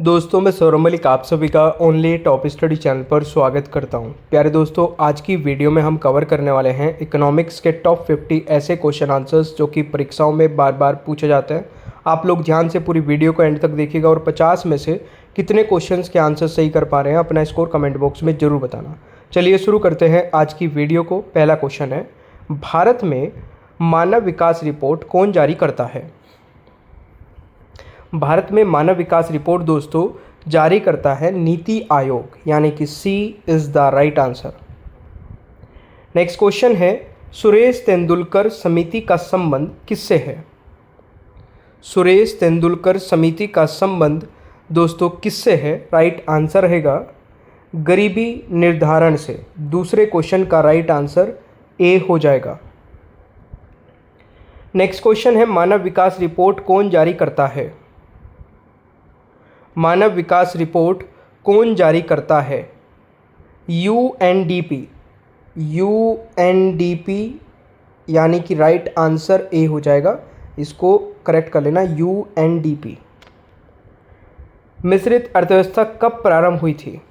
दोस्तों मैं सौरभ मलिक आप सभी का ओनली टॉप स्टडी चैनल पर स्वागत करता हूं। प्यारे दोस्तों, आज की वीडियो में हम कवर करने वाले हैं इकोनॉमिक्स के टॉप 50 ऐसे क्वेश्चन आंसर्स जो कि परीक्षाओं में बार बार पूछे जाते हैं। आप लोग ध्यान से पूरी वीडियो को एंड तक देखिएगा और 50 में से कितने क्वेश्चंस के आंसर सही कर पा रहे हैं अपना स्कोर कमेंट बॉक्स में ज़रूर बताना। चलिए शुरू करते हैं आज की वीडियो को। पहला क्वेश्चन है, भारत में मानव विकास रिपोर्ट कौन जारी करता है? भारत में मानव विकास रिपोर्ट दोस्तों जारी करता है नीति आयोग, यानी कि C is the right answer. Next question है, सुरेश तेंदुलकर समिति का संबंध किससे है? सुरेश तेंदुलकर समिति का संबंध दोस्तों किससे है? राइट आंसर रहेगा गरीबी निर्धारण से। दूसरे क्वेश्चन का राइट आंसर ए हो जाएगा। नेक्स्ट क्वेश्चन है, मानव विकास रिपोर्ट कौन जारी करता है? मानव विकास रिपोर्ट कौन जारी करता है? यूएनडीपी। यूएनडीपी यानी कि राइट आंसर ए हो जाएगा, इसको करेक्ट कर लेना, यूएनडीपी। मिश्रित अर्थव्यवस्था कब प्रारंभ हुई थी?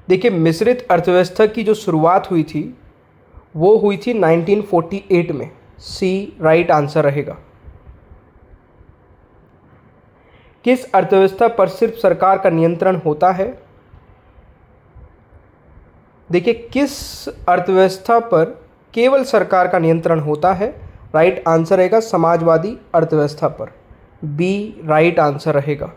देखिए, मिश्रित अर्थव्यवस्था की जो शुरुआत हुई थी वो हुई थी 1948 में। सी राइट आंसर रहेगा। किस अर्थव्यवस्था पर सिर्फ सरकार का नियंत्रण होता है? देखिए, किस अर्थव्यवस्था पर केवल सरकार का नियंत्रण होता है? राइट आंसर रहेगा समाजवादी अर्थव्यवस्था पर। बी राइट आंसर रहेगा।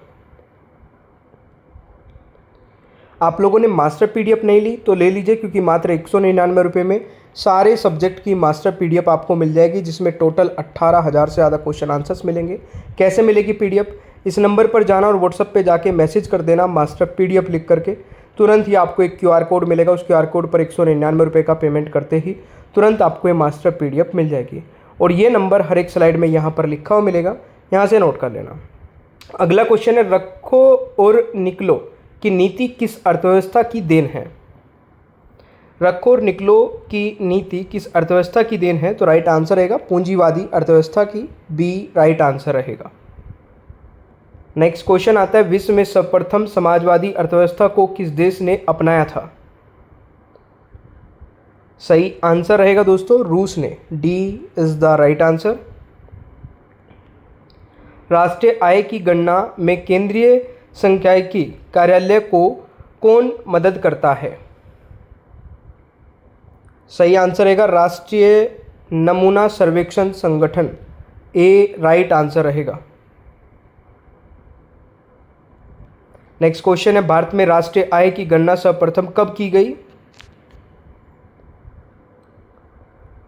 आप लोगों ने मास्टर पीडीएफ नहीं ली तो ले लीजिए, क्योंकि मात्र 199 रुपये में सारे सब्जेक्ट की मास्टर पीडीएफ आपको मिल जाएगी, जिसमें टोटल 18,000 से ज़्यादा क्वेश्चन आंसर्स मिलेंगे। कैसे मिलेगी पीडीएफ? इस नंबर पर जाना और व्हाट्सएप पे जाके मैसेज कर देना मास्टर पीडीएफ लिख करके। तुरंत ही आपको एक क्यूआर कोड मिलेगा, उस क्यूआर कोड पर 199 रुपये का पेमेंट करते ही तुरंत आपको ये मास्टर पीडीएफ मिल जाएगी। और ये नंबर हर एक स्लाइड में यहाँ पर लिखा हुआ मिलेगा, यहाँ से नोट कर लेना। अगला क्वेश्चन है, रखो और निकलो की नीति किस अर्थव्यवस्था की देन है? रखो और निकलो की नीति किस अर्थव्यवस्था की देन है? तो राइट आंसर रहेगा पूंजीवादी अर्थव्यवस्था की। बी राइट आंसर रहेगा। नेक्स्ट क्वेश्चन आता है, विश्व में सर्वप्रथम समाजवादी अर्थव्यवस्था को किस देश ने अपनाया था? सही आंसर रहेगा दोस्तों रूस ने। D is the right answer. राष्ट्रीय आय की गणना में केंद्रीय सांख्यिकी कार्यालय को कौन मदद करता है? सही आंसर रहेगा राष्ट्रीय नमूना सर्वेक्षण संगठन। ए राइट आंसर रहेगा। नेक्स्ट क्वेश्चन है, भारत में राष्ट्रीय आय की गणना सर्वप्रथम कब की गई?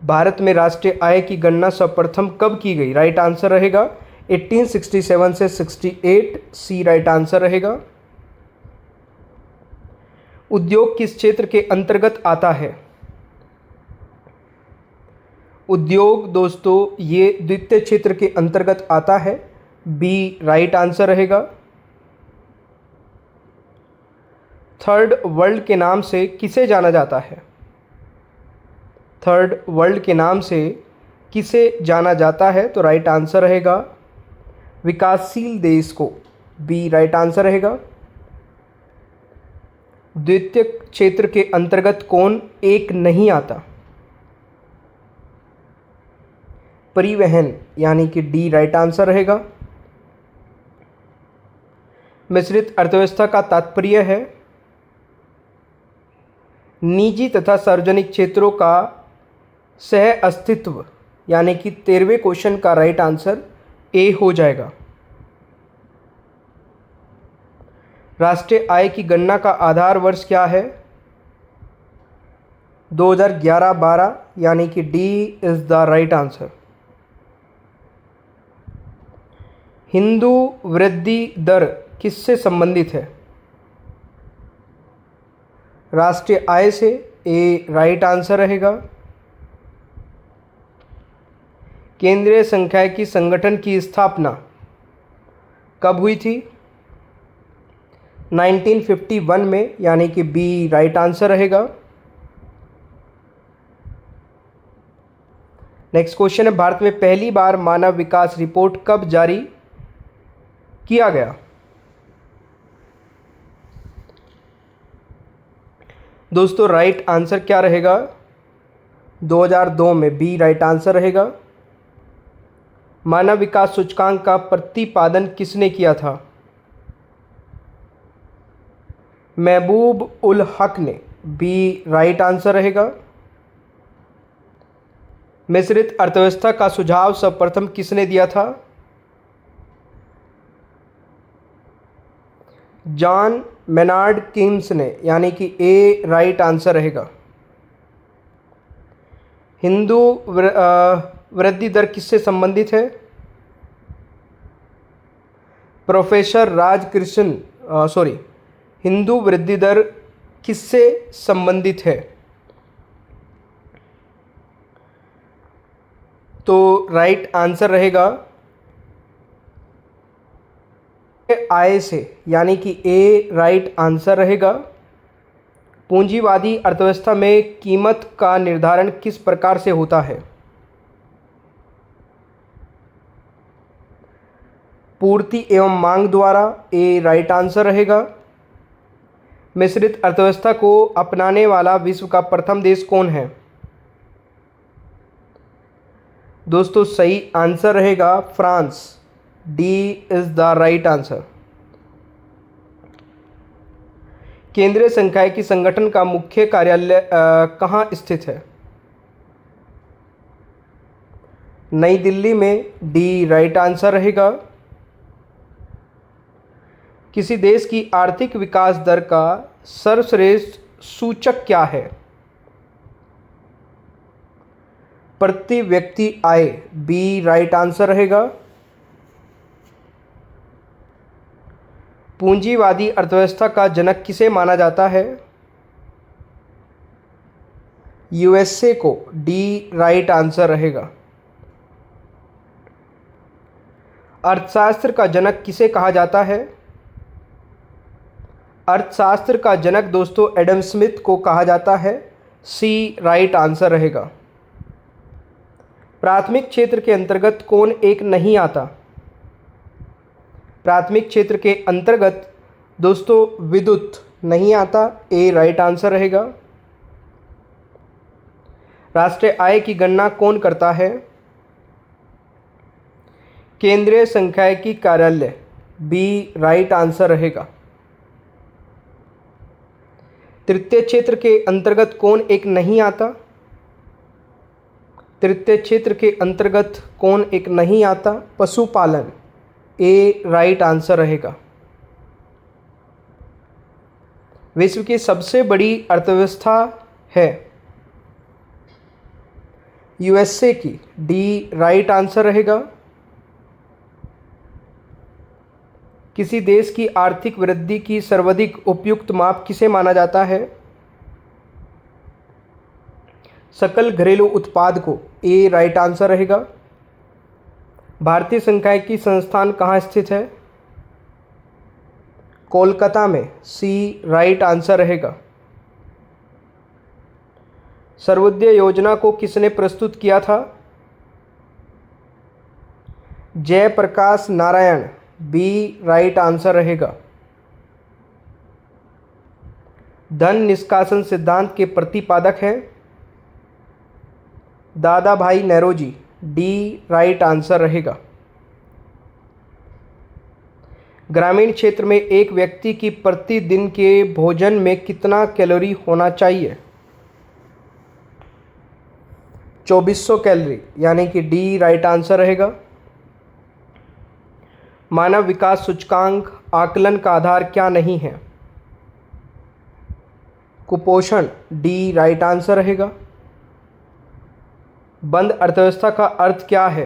भारत में राष्ट्रीय आय की गणना सर्वप्रथम कब की गई? राइट आंसर रहेगा 1867 से 68। सी राइट आंसर रहेगा। उद्योग किस क्षेत्र के अंतर्गत आता है? उद्योग दोस्तों ये द्वितीय क्षेत्र के अंतर्गत आता है। बी राइट आंसर रहेगा। थर्ड वर्ल्ड के नाम से किसे जाना जाता है? थर्ड वर्ल्ड के नाम से किसे जाना जाता है? तो राइट आंसर रहेगा विकासशील देश को। बी राइट आंसर रहेगा। द्वितीय क्षेत्र के अंतर्गत कौन एक नहीं आता? परिवहन, यानी कि डी राइट आंसर रहेगा। मिश्रित अर्थव्यवस्था का तात्पर्य है निजी तथा सार्वजनिक क्षेत्रों का सह अस्तित्व, यानी कि 13वें क्वेश्चन का राइट आंसर ए हो जाएगा। राष्ट्रीय आय की गणना का आधार वर्ष क्या है? 2011-12, यानी कि D is the right answer. Hindu वृद्धि दर किससे संबंधित है? राष्ट्रीय आय से। ए राइट आंसर रहेगा। केंद्रीय सांख्यिकी संगठन की स्थापना कब हुई थी? 1951 में, यानी कि बी राइट आंसर रहेगा। नेक्स्ट क्वेश्चन है, भारत में पहली बार मानव विकास रिपोर्ट कब जारी किया गया। दोस्तों राइट आंसर क्या रहेगा? 2002 में बी राइट आंसर रहेगा। मानव विकास सूचकांक का प्रतिपादन किसने किया था? महबूब उल हक ने, बी राइट आंसर रहेगा। मिश्रित अर्थव्यवस्था का सुझाव सर्वप्रथम किसने दिया था? जॉन मेनार्ड कीन्स ने, यानी कि ए राइट आंसर रहेगा। हिंदू वृद्धि दर किससे संबंधित है? प्रोफेसर राजकृष्ण हिंदू वृद्धि दर किससे संबंधित है? तो राइट आंसर रहेगा आय से, यानी कि ए राइट आंसर रहेगा। पूंजीवादी अर्थव्यवस्था में कीमत का निर्धारण किस प्रकार से होता है? पूर्ति एवं मांग द्वारा, ए राइट आंसर रहेगा। मिश्रित अर्थव्यवस्था को अपनाने वाला विश्व का प्रथम देश कौन है? दोस्तों सही आंसर रहेगा France, D is the right answer. केंद्रीय सांख्यिकी संगठन का मुख्य कार्यालय कहाँ स्थित है? नई दिल्ली में, डी राइट आंसर रहेगा। किसी देश की आर्थिक विकास दर का सर्वश्रेष्ठ सूचक क्या है? प्रति व्यक्ति आय, बी राइट आंसर रहेगा। पूंजीवादी अर्थव्यवस्था का जनक किसे माना जाता है? यूएसए को, डी राइट आंसर रहेगा। अर्थशास्त्र का जनक किसे कहा जाता है? अर्थशास्त्र का जनक दोस्तों एडम स्मिथ को कहा जाता है, सी राइट आंसर रहेगा। प्राथमिक क्षेत्र के अंतर्गत कौन एक नहीं आता? प्राथमिक क्षेत्र के अंतर्गत दोस्तों विद्युत नहीं आता, ए राइट आंसर रहेगा। राष्ट्रीय आय की गणना कौन करता है? केंद्रीय सांख्यिकी कार्यालय, बी राइट आंसर रहेगा। तृतीय क्षेत्र के अंतर्गत कौन एक नहीं आता? तृतीय क्षेत्र के अंतर्गत कौन एक नहीं आता? पशुपालन, ए राइट आंसर रहेगा। विश्व की सबसे बड़ी अर्थव्यवस्था है यूएसए की, डी राइट आंसर रहेगा। किसी देश की आर्थिक वृद्धि की सर्वाधिक उपयुक्त माप किसे माना जाता है? सकल घरेलू उत्पाद को, ए राइट आंसर रहेगा। भारतीय सांख्यिकी संस्थान कहाँ स्थित है? कोलकाता में, सी राइट आंसर रहेगा। सर्वोदय योजना को किसने प्रस्तुत किया था? Jayaprakash Narayan, B right answer रहेगा। धन निष्कासन सिद्धांत के प्रतिपादक हैं दादा भाई नौरोजी, डी राइट आंसर रहेगा। ग्रामीण क्षेत्र में एक व्यक्ति की प्रतिदिन के भोजन में कितना कैलोरी होना चाहिए? 2400 कैलोरी, यानी कि डी राइट आंसर रहेगा। मानव विकास सूचकांक आकलन का आधार क्या नहीं है? कुपोषण, डी राइट आंसर रहेगा। बंद अर्थव्यवस्था का अर्थ क्या है?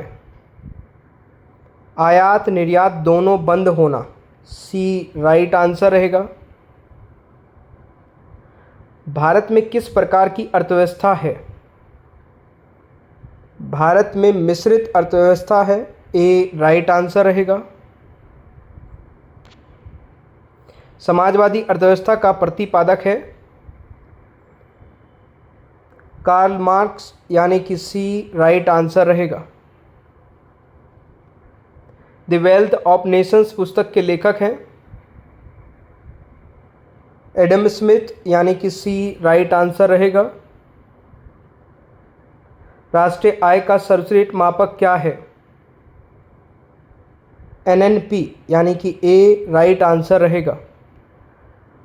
आयात निर्यात दोनों बंद होना, सी राइट आंसर रहेगा। भारत में किस प्रकार की अर्थव्यवस्था है? भारत में मिश्रित अर्थव्यवस्था है, ए राइट आंसर रहेगा। समाजवादी अर्थव्यवस्था का प्रतिपादक है कार्ल मार्क्स, यानी कि सी राइट आंसर रहेगा। द वेल्थ ऑफ नेशंस पुस्तक के लेखक हैं एडम स्मिथ, यानी कि सी राइट आंसर रहेगा। राष्ट्रीय आय का सर्वश्रेष्ठ मापक क्या है? एनएनपी, यानी कि ए राइट आंसर रहेगा।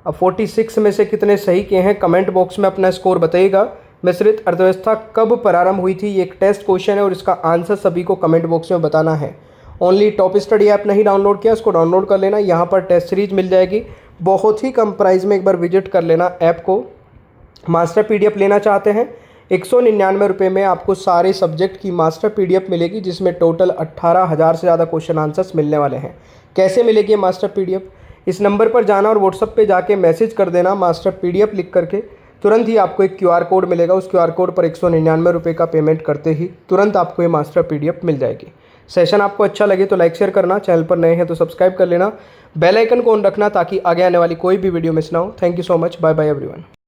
अब 46 में से कितने सही किए हैं कमेंट बॉक्स में अपना स्कोर बताइएगा। मिश्रित अर्थव्यवस्था कब प्रारंभ हुई थी? ये एक टेस्ट क्वेश्चन है और इसका आंसर सभी को कमेंट बॉक्स में बताना है। ओनली टॉप स्टडी ऐप नहीं डाउनलोड किया, इसको डाउनलोड कर लेना। यहाँ पर टेस्ट सीरीज मिल जाएगी बहुत ही कम प्राइस में। एक बार विजिट कर लेना ऐप को। मास्टर पीडीएफ लेना चाहते हैं 199 रुपये में आपको सारे सब्जेक्ट की मास्टर पीडीएफ मिलेगी, जिसमें टोटल 18,000 से ज़्यादा क्वेश्चन आंसर्स मिलने वाले हैं। कैसे मिलेगी ये मास्टर पीडीएफ? इस नंबर पर जाना और व्हाट्सएप पे जाके मैसेज कर देना मास्टर पीडीएफ लिख करके। तुरंत ही आपको एक क्यूआर कोड मिलेगा। उस क्यूआर कोड पर 199 रुपये का पेमेंट करते ही तुरंत आपको ये मास्टर पीडीएफ मिल जाएगी। सेशन आपको अच्छा लगे तो लाइक शेयर करना, चैनल पर नए हैं तो सब्सक्राइब कर लेना, बेल आइकन को ऑन रखना ताकि आगे आने वाली कोई भी वीडियो मिस ना हो। Thank you so much, bye bye everyone.